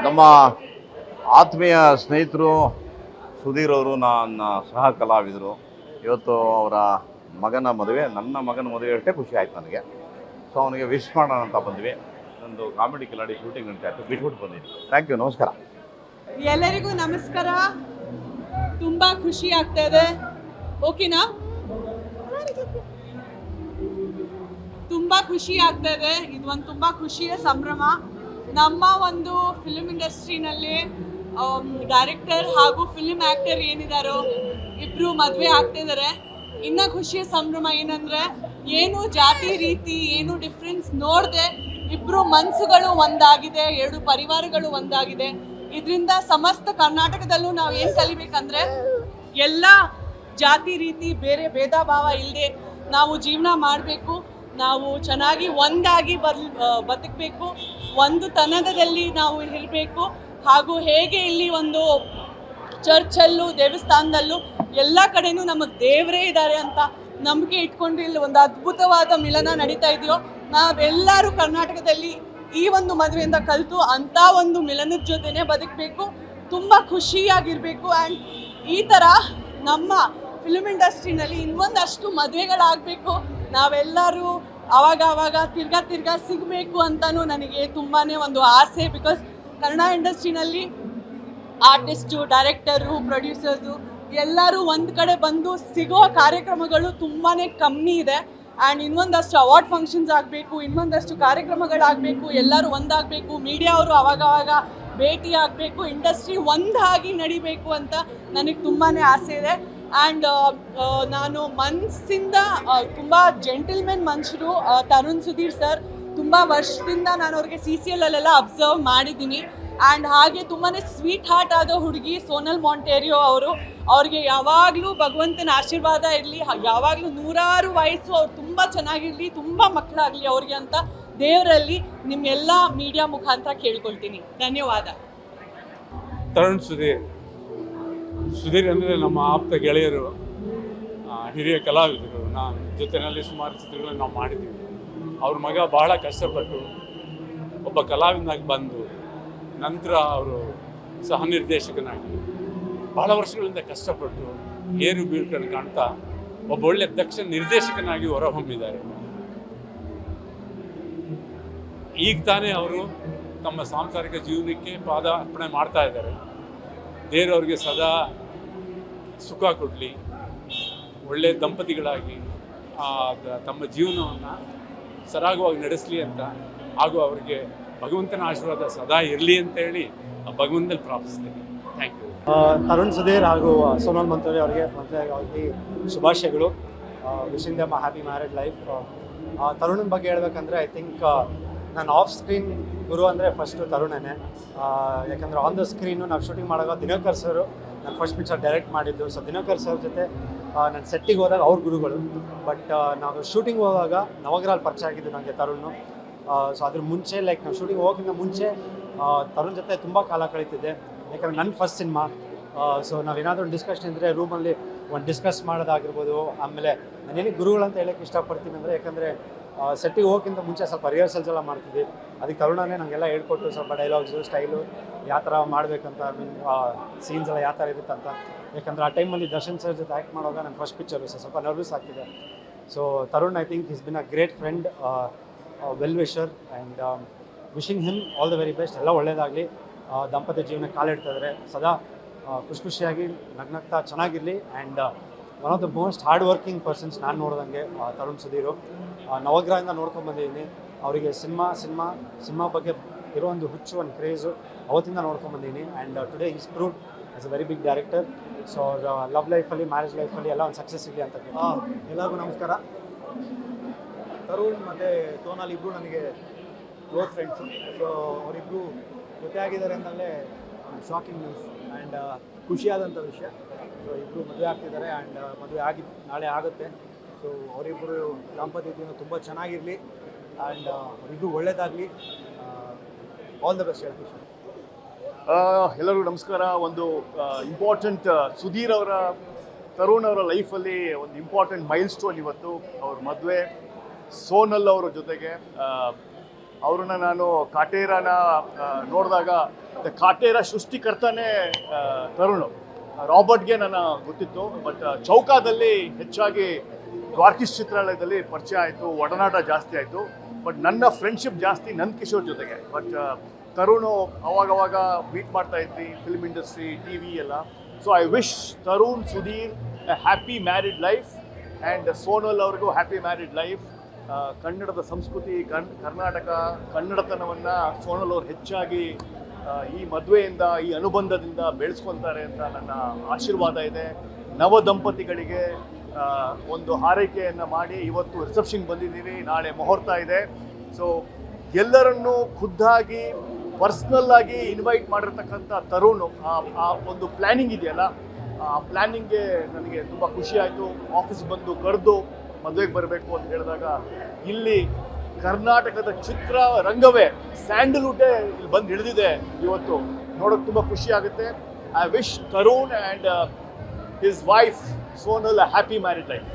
ನಮ್ಮ ಆತ್ಮೀಯ ಸ್ನೇಹಿತರು ಸುಧೀರ್ ಅವರು ನನ್ನ ಸಹ ಕಲಾವಿದರು. ಇವತ್ತು ಅವರ ಮಗನ ಮದುವೆ, ನನ್ನ ಮಗನ ಮದುವೆ ಅಷ್ಟೇ ಖುಷಿ ಆಯ್ತು ನನಗೆ. ಸೊ ಅವನಿಗೆ ವಿಶ್ ಮಾಡೋಣ ಅಂತ ಬಂದ್ವಿ. ಒಂದು ಕಾಮಿಡಿ ಕಿಲಾಡಿ ಶೂಟಿಂಗ್ ನಡೀತಾ ಇತ್ತು, ಬಿಟ್ಬಿಟ್ಟು ಬಂದಿದ್ದೀನಿ. ಥ್ಯಾಂಕ್ ಯು, ನಮಸ್ಕಾರ. ಎಲ್ಲರಿಗೂ ನಮಸ್ಕಾರ. ತುಂಬ ಖುಷಿ ಆಗ್ತಾ ಇದೆ. ಓಕೆನಾ? ತುಂಬ ಖುಷಿ ಆಗ್ತಾ ಇದೆ. ಇದು ಒಂದು ತುಂಬ ಖುಷಿಯ ಸಂಭ್ರಮ. ನಮ್ಮ ಒಂದು ಫಿಲ್ಮ್ ಇಂಡಸ್ಟ್ರಿನಲ್ಲಿ ಡೈರೆಕ್ಟರ್ ಹಾಗೂ ಫಿಲ್ಮ್ ಆ್ಯಕ್ಟರ್ ಏನಿದಾರೋ ಇಬ್ಬರು ಮದುವೆ ಆಗ್ತಿದ್ದಾರೆ. ಇನ್ನು ಖುಷಿಯ ಸಂಭ್ರಮ ಏನಂದರೆ, ಏನು ಜಾತಿ ರೀತಿ ಏನು ಡಿಫ್ರೆನ್ಸ್ ನೋಡದೆ ಇಬ್ಬರು ಮನಸ್ಸುಗಳು ಒಂದಾಗಿದೆ, ಎರಡು ಪರಿವಾರಗಳು ಒಂದಾಗಿದೆ. ಇದರಿಂದ ಸಮಸ್ತ ಕರ್ನಾಟಕದಲ್ಲೂ ನಾವು ಏನು ಕಲಿಬೇಕಂದ್ರೆ, ಎಲ್ಲ ಜಾತಿ ರೀತಿ ಬೇರೆ ಭೇದ ಭಾವ ಇಲ್ಲದೆ ನಾವು ಜೀವನ ಮಾಡಬೇಕು. ನಾವು ಚೆನ್ನಾಗಿ ಒಂದಾಗಿ ಬದುಕಬೇಕು, ಒಂದು ತನದಲ್ಲಿ ನಾವು ಇರಬೇಕು. ಹಾಗೂ ಹೇಗೆ ಇಲ್ಲಿ ಒಂದು ಚರ್ಚಲ್ಲೂ ದೇವಸ್ಥಾನದಲ್ಲೂ ಎಲ್ಲ ಕಡೆನೂ ನಮಗೆ ದೇವರೇ ಇದ್ದಾರೆ ಅಂತ ನಂಬಿಕೆ ಇಟ್ಕೊಂಡು ಇಲ್ಲಿ ಒಂದು ಅದ್ಭುತವಾದ ಮಿಲನ ನಡೀತಾ ಇದೆಯೋ, ನಾವೆಲ್ಲರೂ ಕರ್ನಾಟಕದಲ್ಲಿ ಈ ಒಂದು ಮದುವೆಯಿಂದ ಕಲಿತು ಅಂಥ ಒಂದು ಮಿಲನದ ಜೊತೆನೇ ಬದುಕಬೇಕು, ತುಂಬ ಖುಷಿಯಾಗಿರಬೇಕು. ಆ್ಯಂಡ್ ಈ ಥರ ನಮ್ಮ ಫಿಲ್ಮ್ ಇಂಡಸ್ಟ್ರಿನಲ್ಲಿ ಇನ್ನೊಂದಷ್ಟು ಮದುವೆಗಳಾಗಬೇಕು. ನಾವೆಲ್ಲರೂ ಆವಾಗ ತಿರ್ಗಾ ಸಿಗಬೇಕು ಅಂತಲೂ ನನಗೆ ತುಂಬಾ ಒಂದು ಆಸೆ. ಬಿಕಾಸ್ ಕನ್ನಡ ಇಂಡಸ್ಟ್ರಿನಲ್ಲಿ ಆರ್ಟಿಸ್ಟು, ಡೈರೆಕ್ಟರು, ಪ್ರೊಡ್ಯೂಸರ್ಸು ಎಲ್ಲರೂ ಒಂದು ಕಡೆ ಬಂದು ಸಿಗೋ ಕಾರ್ಯಕ್ರಮಗಳು ತುಂಬಾ ಕಮ್ಮಿ ಇದೆ. ಆ್ಯಂಡ್ ಇನ್ನೊಂದಷ್ಟು ಅವಾರ್ಡ್ ಫಂಕ್ಷನ್ಸ್ ಆಗಬೇಕು, ಇನ್ನೊಂದಷ್ಟು ಕಾರ್ಯಕ್ರಮಗಳಾಗಬೇಕು, ಎಲ್ಲರೂ ಒಂದಾಗಬೇಕು, ಮೀಡಿಯಾ ಅವರು ಅವಾಗವಾಗ ಭೇಟಿ ಆಗಬೇಕು, ಇಂಡಸ್ಟ್ರಿ ಒಂದಾಗಿ ನಡಿಬೇಕು ಅಂತ ನನಗೆ ತುಂಬಾ ಆಸೆ ಇದೆ. ಆ್ಯಂಡ್ ನಾನು ಮನಸ್ಸಿಂದ ತುಂಬ ಜೆಂಟಲ್ಮೆನ್ ಮನುಷ್ಯರು ತರುಣ್ ಸುಧೀರ್ ಸರ್. ತುಂಬ ವರ್ಷದಿಂದ ನಾನು ಅವ್ರಿಗೆ CCL ಅಲ್ಲೆಲ್ಲ ಅಬ್ಸರ್ವ್ ಮಾಡಿದ್ದೀನಿ. ಆ್ಯಂಡ್ ಹಾಗೆ ತುಂಬಾ ಸ್ವೀಟ್ ಹಾರ್ಟ್ ಆದ ಹುಡುಗಿ ಸೋನಲ್ ಮಾಂಟೇರಿಯೋ ಅವರು. ಅವ್ರಿಗೆ ಯಾವಾಗಲೂ ಭಗವಂತನ ಆಶೀರ್ವಾದ ಇರಲಿ, ಯಾವಾಗಲೂ 100 ವಯಸ್ಸು ಅವ್ರು ತುಂಬ ಚೆನ್ನಾಗಿರಲಿ, ತುಂಬ ಮಕ್ಕಳಾಗಲಿ ಅವ್ರಿಗೆ ಅಂತ ದೇವರಲ್ಲಿ ನಿಮ್ಮೆಲ್ಲ ಮೀಡಿಯಾ ಮುಖಾಂತರ ಕೇಳ್ಕೊಳ್ತೀನಿ. ಧನ್ಯವಾದ. ತರುಣ್ ಸುಧೀರ್ ಅಂದರೆ ನಮ್ಮ ಆಪ್ತ ಗೆಳೆಯರು, ಹಿರಿಯ ಕಲಾವಿದರು. ಜೊತೆಯಲ್ಲಿ ಸುಮಾರು ಚಿತ್ರಗಳನ್ನು ನಾವು ಮಾಡಿದ್ದೀವಿ. ಅವ್ರ ಮಗ ಬಹಳ ಕಷ್ಟಪಟ್ಟು ಒಬ್ಬ ಕಲಾವಿದನಾಗಿ ಬಂದು ನಂತರ ಅವರು ಸಹ ನಿರ್ದೇಶಕನಾಗಿ ಬಹಳ ವರ್ಷಗಳಿಂದ ಕಷ್ಟಪಟ್ಟು ಏರು ಬೀಳ್ಕೊಂಡು ಕಾಣ್ತಾ ಒಬ್ಬ ಒಳ್ಳೆ ದಕ್ಷ ನಿರ್ದೇಶಕನಾಗಿ ಹೊರಹೊಮ್ಮಿದ್ದಾರೆ. ಈಗ ತಾನೇ ಅವರು ತಮ್ಮ ಸಾಂಸಾರಿಕ ಜೀವನಕ್ಕೆ ಪಾದಾರ್ಪಣೆ ಮಾಡ್ತಾ ಇದ್ದಾರೆ. ದೇವರವ್ರಿಗೆ ಸದಾ ಸುಖ ಕೊಡಲಿ, ಒಳ್ಳೆಯ ದಂಪತಿಗಳಾಗಿ ತಮ್ಮ ಜೀವನವನ್ನು ಸರಾಗವಾಗಿ ನಡೆಸಲಿ ಅಂತ, ಹಾಗೂ ಅವರಿಗೆ ಭಗವಂತನ ಆಶೀರ್ವಾದ ಸದಾ ಇರಲಿ ಅಂತ ಹೇಳಿ ಭಗವಂತನಲ್ಲಿ ಪ್ರಾರ್ಥಿಸ್ತೀನಿ. Thank you. ತರುಣ್ ಸುಧೀರ್ ಹಾಗೂ ಸೋನಲ್ ಮಂತೋರಿ ಅವರಿಗೆ ಮೊದಲಾಗಿ ಶುಭಾಶಯಗಳು. Wishing them happy married life. ತರುಣನ ಬಗ್ಗೆ ಹೇಳ್ಬೇಕಂದ್ರೆ, ಐ ಥಿಂಕ್ ನಾನು ಆಫ್ ಸ್ಕ್ರೀನ್ ಗುರು ಅಂದರೆ ಫಸ್ಟು ತರುಣನೇ. ಯಾಕಂದರೆ ಆನ್ ದ ಸ್ಕ್ರೀನು ನಾವು ಶೂಟಿಂಗ್ ಮಾಡುವಾಗ ದಿನಕರ್ ಸರು ನಾನು ಫಸ್ಟ್ ಪಿಕ್ಚರ್ ಡೈರೆಕ್ಟ್ ಮಾಡಿದ್ದು. ಸೊ ದಿನಕರ್ ಸರ್ ಜೊತೆ ನಾನು ಸೆಟ್ಟಿಗೆ ಹೋದಾಗ ಅವ್ರ ಗುರುಗಳು. ಬಟ್ ನಾವು ಶೂಟಿಂಗ್ ಹೋದಾಗ ನವಗ್ರಹಲ್ಲಿ ಪರಿಚಯ ಆಗಿದ್ದು ನನಗೆ ತರುಣ್. ಸೊ ಅದ್ರ ಮುಂಚೆ ನಾವು ಶೂಟಿಂಗ್ ಹೋಗೋಕ್ಕಿಂತ ಮುಂಚೆ ತರುಣ್ ಜೊತೆ ತುಂಬ ಕಾಲ ಕಳೀತಿದ್ದೆ. ಯಾಕಂದರೆ ನನ್ನ ಫಸ್ಟ್ ಸಿನಿಮಾ. ಸೊ ನಾವೇನಾದರೂ ಒಂದು ಡಿಸ್ಕಷನ್ ಇದ್ದರೆ ರೂಮಲ್ಲಿ ಒಂದು ಡಿಸ್ಕಸ್ ಮಾಡೋದಾಗಿರ್ಬೋದು. ಆಮೇಲೆ ನಾನೇನು ಗುರುಗಳಂತ ಹೇಳೋಕ್ಕೆ ಇಷ್ಟಪಡ್ತೀನಿ ಅಂದರೆ, ಯಾಕಂದರೆ ಸೆಟ್ಟಿಗೆ ಹೋಗೋಕ್ಕಿಂತ ಮುಂಚೆ ಸ್ವಲ್ಪ ರಿಹರ್ಸಲ್ಸ್ ಎಲ್ಲ ಮಾಡ್ತಿದ್ವಿ. ಅದಕ್ಕೆ ತರುಣನೇ ನನಗೆಲ್ಲ ಹೇಳ್ಕೊಟ್ಟು ಸ್ವಲ್ಪ ಡೈಲಾಗ್ಸು, ಸ್ಟೈಲು ಯಾವ ಥರ ಮಾಡಬೇಕಂತ, ಸೀನ್ಸ್ ಎಲ್ಲ ಯಾವ ಥರ ಇರುತ್ತಂತ. ಯಾಕಂದರೆ ಆ ಟೈಮಲ್ಲಿ ದರ್ಶನ್ ಸರ್ ಜೊತೆ ಆ್ಯಕ್ಟ್ ಮಾಡುವಾಗ ನನ್ನ ಫಸ್ಟ್ ಪಿಕ್ಚರು ಸ್ವಲ್ಪ ನರ್ವಸ್ ಆಗ್ತಿದೆ. So Tarun I think is been a great friend, well wisher, and wishing him all the very best. ಎಲ್ಲ ಒಳ್ಳೆಯದಾಗಲಿ. ದಂಪತಿ ಜೀವನ ಕಾಲಿಡ್ತಾಯಿದ್ದಾರೆ, ಸದಾ ಖುಷಿಯಾಗಿ ನಗ್ನಗ್ತಾ ಚೆನ್ನಾಗಿರಲಿ. And one of the most hard working persons ನಾನು ನೋಡ್ದಂಗೆ ತರುಣ್ ಸುಧೀರು. ನವಗ್ರಹದಿಂದ ನೋಡ್ಕೊಂಬಂದಿದ್ದೀನಿ. ಅವರಿಗೆ ಸಿನಿಮಾ ಬಗ್ಗೆ ಇರೋ ಒಂದು ಹುಚ್ಚು, ಒಂದು ಕ್ರೇಜು ಅವತ್ತಿಂದ ನೋಡ್ಕೊಂಬಂದಿದ್ದೀನಿ. And today is proved as a very big director. So love ಲೈಫಲ್ಲಿ, ಮ್ಯಾರೇಜ್ ಲೈಫಲ್ಲಿ ಎಲ್ಲ ಒಂದು ಸಕ್ಸಸ್ ಇರಲಿ ಅಂತ. ಎಲ್ಲರಿಗೂ ನಮಸ್ಕಾರ. ತರುಣ್ ಮತ್ತು ಸೋನಾಲ್ ಇಬ್ಬರು ನನಗೆ ಕ್ಲೋಸ್ ಫ್ರೆಂಡ್ಸು. ಸೊ ಅವರಿಬ್ಬರು ಜೊತೆಯಾಗಿದ್ದಾರೆ ಅಂತಲೇ ಒಂದು ಶಾಕಿಂಗ್ ನ್ಯೂಸ್ ಆ್ಯಂಡ್ ಖುಷಿಯಾದಂಥ ವಿಷಯ. ಸೊ ಇಬ್ಬರು ಮದುವೆ ಆಗ್ತಿದ್ದಾರೆ, ಆ್ಯಂಡ್ ಮದುವೆ ನಾಳೆ ಆಗುತ್ತೆ. ಸೊ ಅವರಿಬ್ಬರು ದಾಂಪತ್ಯ ಜೀವನ ತುಂಬ ಚೆನ್ನಾಗಿರಲಿ, ಆ್ಯಂಡ್ ಅವರಿಬ್ಬರು ಒಳ್ಳೆಯದಾಗಲಿ. ಆಲ್ ದ ಬೆಸ್ಟ್ ಹೇಳ್ತೀವಿ. ಎಲ್ಲರಿಗೂ ನಮಸ್ಕಾರ. ಒಂದು ಇಂಪಾರ್ಟೆಂಟ್ ಸುಧೀರ್ ಅವರ ತರುಣ್ ಅವರ ಲೈಫಲ್ಲಿ ಒಂದು ಇಂಪಾರ್ಟೆಂಟ್ ಮೈಲ್ ಸ್ಟೋನ್ ಇವತ್ತು. ಅವ್ರ ಮದುವೆ ಸೋನಲ್ ಅವರ ಜೊತೆಗೆ. ಅವ್ರನ್ನ ನಾನು ಕಾಟೇರನ ನೋಡಿದಾಗ ಕಾಟೇರ ಸೃಷ್ಟಿಕರ್ತನೇ ತರುಣ್. ರಾಬರ್ಟ್ಗೆ ನನ್ನ ಗೊತ್ತಿತ್ತು, ಬಟ್ ಚೌಕಾದಲ್ಲಿ ಹೆಚ್ಚಾಗಿ ದ್ವಾರಕೀಶ್ ಚಿತ್ರಾಲಯದಲ್ಲಿ ಪರಿಚಯ ಆಯಿತು, ಒಡನಾಟ ಜಾಸ್ತಿ ಆಯಿತು. ಬಟ್ ನನ್ನ ಫ್ರೆಂಡ್ಶಿಪ್ ಜಾಸ್ತಿ ನಂದಕಿಶೋರ್ ಜೊತೆಗೆ. ಬಟ್ ತರುಣ್ ಅವಾಗವಾಗ ಮೀಟ್ ಮಾಡ್ತಾ ಇದ್ವಿ, ಫಿಲ್ಮ್ ಇಂಡಸ್ಟ್ರಿ, ಟಿ ವಿ ಎಲ್ಲ. So I wish Tarun, Sudhir A happy married life and Sonal ಅವ್ರಿಗೂ ಹ್ಯಾಪಿ ಮ್ಯಾರಿಡ್ ಲೈಫ್. ಕನ್ನಡದ ಸಂಸ್ಕೃತಿ, ಕರ್ನಾಟಕ ಕನ್ನಡತನವನ್ನು ಸೋನಲ್ ಅವ್ರು ಹೆಚ್ಚಾಗಿ ಈ ಮದುವೆಯಿಂದ, ಈ ಅನುಬಂಧದಿಂದ ಬೆಳೆಸ್ಕೊತಾರೆ ಅಂತ ನನ್ನ ಆಶೀರ್ವಾದ ಇದೆ. ನವ ದಂಪತಿಗಳಿಗೆ ಒಂದು ಹಾರೈಕೆಯನ್ನು ಮಾಡಿ ಇವತ್ತು ರಿಸೆಪ್ಷನ್ ಬಂದಿದ್ದೀವಿ, ನಾಳೆ ಮುಹೂರ್ತ ಇದೆ. ಸೊ ಎಲ್ಲರನ್ನೂ ಖುದ್ದಾಗಿ ಪರ್ಸ್ನಲ್ ಆಗಿ ಇನ್ವೈಟ್ ಮಾಡಿರ್ತಕ್ಕಂಥ ತರುಣ್, ಆ ಒಂದು ಪ್ಲ್ಯಾನಿಂಗ್ ಇದೆಯಲ್ಲ, ಆ ಪ್ಲ್ಯಾನಿಂಗ್ಗೆ ನನಗೆ ತುಂಬ ಖುಷಿ ಆಯಿತು. ಆಫೀಸ್ ಬಂದು ಕರೆದು ಮದುವೆಗೆ ಬರಬೇಕು ಅಂತ ಹೇಳಿದಾಗ ಇಲ್ಲಿ ಕರ್ನಾಟಕದ ಚಿತ್ರರಂಗವೇ, ಸ್ಯಾಂಡಲ್ವುಡ್ಡೇ ಇಲ್ಲಿ ಬಂದು ಹಿಡಿದಿದೆ ಇವತ್ತು. ನೋಡೋಕೆ ತುಂಬ ಖುಷಿ ಆಗುತ್ತೆ. I wish Tarun and his wife Sonal a happy married life.